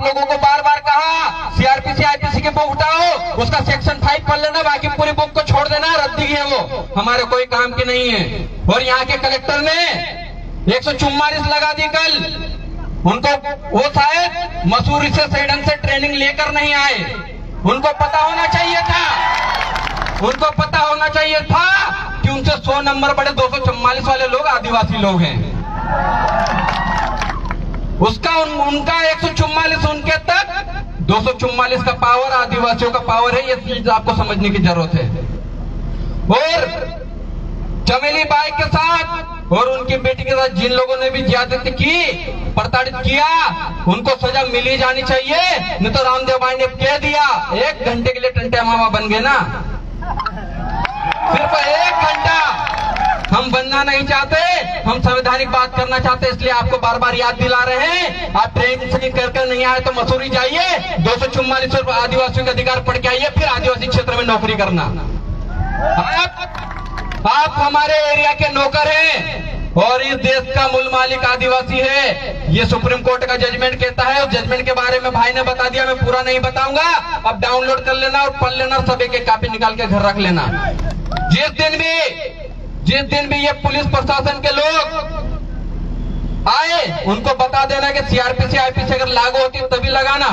आप लोगों को बार बार कहा सीआरपीसी आईपीसी की बुक उठाओ, उसका सेक्शन 5 पढ़ लेना, बाकी पूरी बुक को छोड़ देना, रद्दी है वो, हमारे कोई काम की नहीं है। और यहाँ के कलेक्टर ने 144 लगा दी कल। उनको वो शायद मसूरी से सैडन से ट्रेनिंग लेकर नहीं आए, उनको पता होना चाहिए था, उनको पता होना चाहिए था कि उनसे 100 नंबर बड़े 244 वाले लोग आदिवासी लोग हैं। उसका उनका 144 उनके तक 244 का पावर आदिवासियों का पावर है, ये चीज आपको समझने की जरूरत है। और चमेली बाई के साथ और उनकी बेटी के साथ जिन लोगों ने भी ज्यादती की, प्रताड़ित किया, उनको सजा मिली जानी चाहिए। नहीं तो रामदेव भाई ने कह दिया 1 घंटे के लिए टंटे मामा बन गए ना, सिर्फ 1 घंटा। हम बनना नहीं चाहते, हम संवैधानिक बात करना चाहते, इसलिए आपको बार बार याद दिला रहे हैं। आप ट्रेन से करके नहीं आए तो मसूरी जाइए, 244 आदिवासियों के अधिकार पढ़ के आइए, फिर आदिवासी क्षेत्र में नौकरी करना। आप हमारे एरिया के नौकर हैं और इस देश का मूल मालिक आदिवासी है, ये सुप्रीम कोर्ट का जजमेंट कहता है। उस जजमेंट के बारे में भाई ने बता दिया, मैं पूरा नहीं बताऊंगा, अब डाउनलोड कर लेना और पढ़ लेना, सब एक कॉपी निकाल के घर रख लेना। जिस दिन भी ये पुलिस प्रशासन के लोग आए, उनको बता देना कि सीआरपीसी आईपीसी अगर लागू होती तभी लगाना,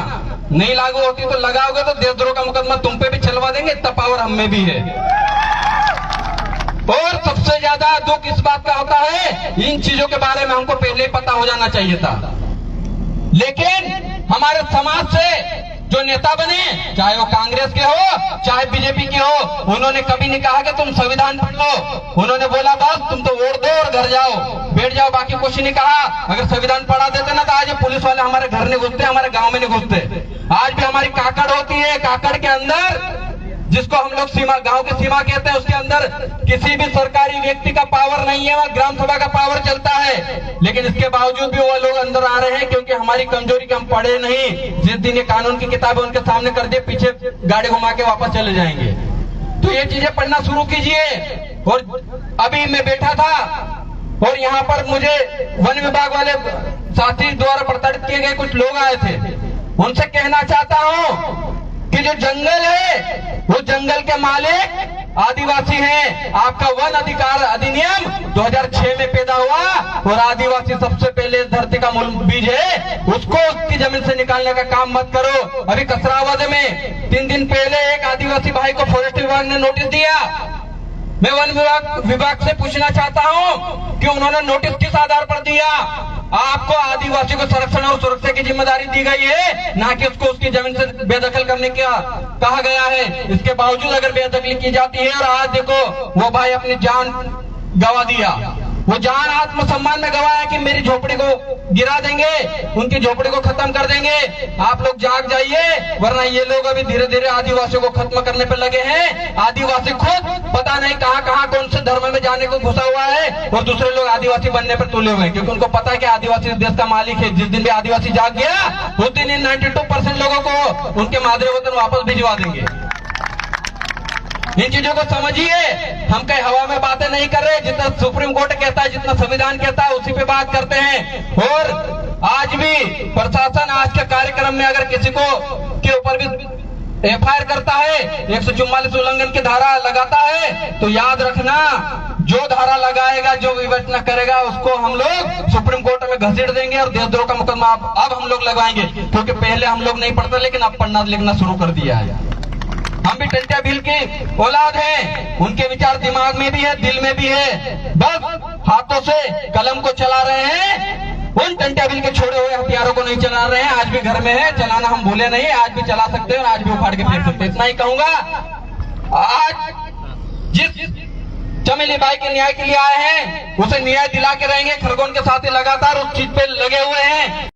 नहीं लागू होती तो लगाओगे तो देशद्रोह का मुकदमा तुम पे भी चलवा देंगे, इतना पावर हम में भी है। और सबसे ज्यादा दुख इस बात का होता है, इन चीजों के बारे में हमको पहले ही पता हो जाना चाहिए था, लेकिन हमारे समाज से जो नेता बने, चाहे वो कांग्रेस के हो चाहे बीजेपी के हो, उन्होंने कभी नहीं कहा कि तुम संविधान पढ़ लो। उन्होंने बोला बस तुम तो वोट दो और घर जाओ, बैठ जाओ, बाकी कुछ नहीं कहा। अगर संविधान पढ़ा देते ना तो आज पुलिस वाले हमारे घर नहीं घुसते, हमारे गांव में नहीं घुसते। आज भी हमारी काकड़ होती है, काकड़ के अंदर जिसको हम लोग सीमा, गांव की सीमा कहते हैं, उसके अंदर किसी भी सरकारी व्यक्ति का पावर नहीं है, वहां ग्राम सभा का पावर चलता है। लेकिन इसके बावजूद भी वो लोग अंदर आ रहे हैं, क्योंकि हमारी कमजोरी के हम पढ़े नहीं। जिस दिन ये कानून की किताबें उनके सामने कर दे, पीछे गाड़ी घुमा के वापस चले जाएंगे। तो ये चीजें पढ़ना शुरू कीजिए। और अभी मैं बैठा था और यहाँ पर मुझे वन विभाग वाले साथी द्वारा प्रताड़ित किए गए कुछ लोग आए थे, उनसे कहना चाहता हूँ कि जो जंगल है वो जंगल के मालिक आदिवासी हैं। आपका वन अधिकार अधिनियम 2006 में पैदा हुआ और आदिवासी सबसे पहले इस धरती का मूल बीज है, उसको उसकी जमीन से निकालने का काम मत करो। अभी कसरावद में 3 दिन पहले एक आदिवासी भाई को फॉरेस्ट विभाग ने नोटिस दिया। मैं वन विभाग से पूछना चाहता हूं कि उन्होंने नोटिस किस आधार पर दिया। आपको आदिवासी को संरक्षण और सुरक्षा की जिम्मेदारी दी गई है, ना कि उसको उसकी जमीन से बेदखल करने का कहा गया है। इसके बावजूद अगर बेदखली की जाती है, और आज देखो वो भाई अपनी जान गंवा दिया, वो जान आत्मसम्मान में गवाया कि मेरी झोपड़ी को गिरा देंगे, उनकी झोपड़ी को खत्म कर देंगे। आप लोग जाग जाइए, वरना ये लोग अभी धीरे धीरे आदिवासियों को खत्म करने पर लगे हैं। आदिवासी खुद पता नहीं कहां कहां कौन से धर्म में जाने को घुसा हुआ है, और दूसरे लोग आदिवासी बनने पर तुले हुए हैं, क्योंकि उनको पता है कि आदिवासी देश का मालिक है। जिस दिन भी आदिवासी जाग गया, उस दिन इन 92% लोगों को उनके मादरे वतन वापस भिजवा देंगे। इन चीजों को समझिए। हम कहीं हवा में बातें नहीं कर रहे, जितना सुप्रीम कोर्ट कहता है, जितना संविधान कहता है, उसी पे बात करते हैं। और आज भी प्रशासन आज के कार्यक्रम में अगर किसी को के ऊपर भी एफआईआर करता है, 144 उल्लंघन की धारा लगाता है, तो याद रखना जो धारा लगाएगा, जो विवेचना करेगा, उसको हम लोग सुप्रीम कोर्ट में घसीट देंगे और देशद्रोह का मुकदमा अब हम लोग लगाएंगे। क्योंकि पहले हम लोग नहीं पढ़ते, लेकिन अब पढ़ना लिखना शुरू कर दिया है। हम भी टंटिया भील की औलाद हैं, उनके विचार दिमाग में भी है, दिल में भी है, बस हाथों से कलम को चला रहे हैं। उन टंटिया भील के छोड़े हुए हथियारों को नहीं चला रहे हैं। आज भी घर में है, चलाना हम भूले नहीं, आज भी चला सकते हैं और आज भी उखाड़ के फेंक सकते हैं। इतना ही कहूंगा। आज जिस चमेली बाई के न्याय के लिए आए हैं, उसे न्याय दिला के रहेंगे। खरगोन के साथ ही लगातार उस चीज पे लगे हुए हैं।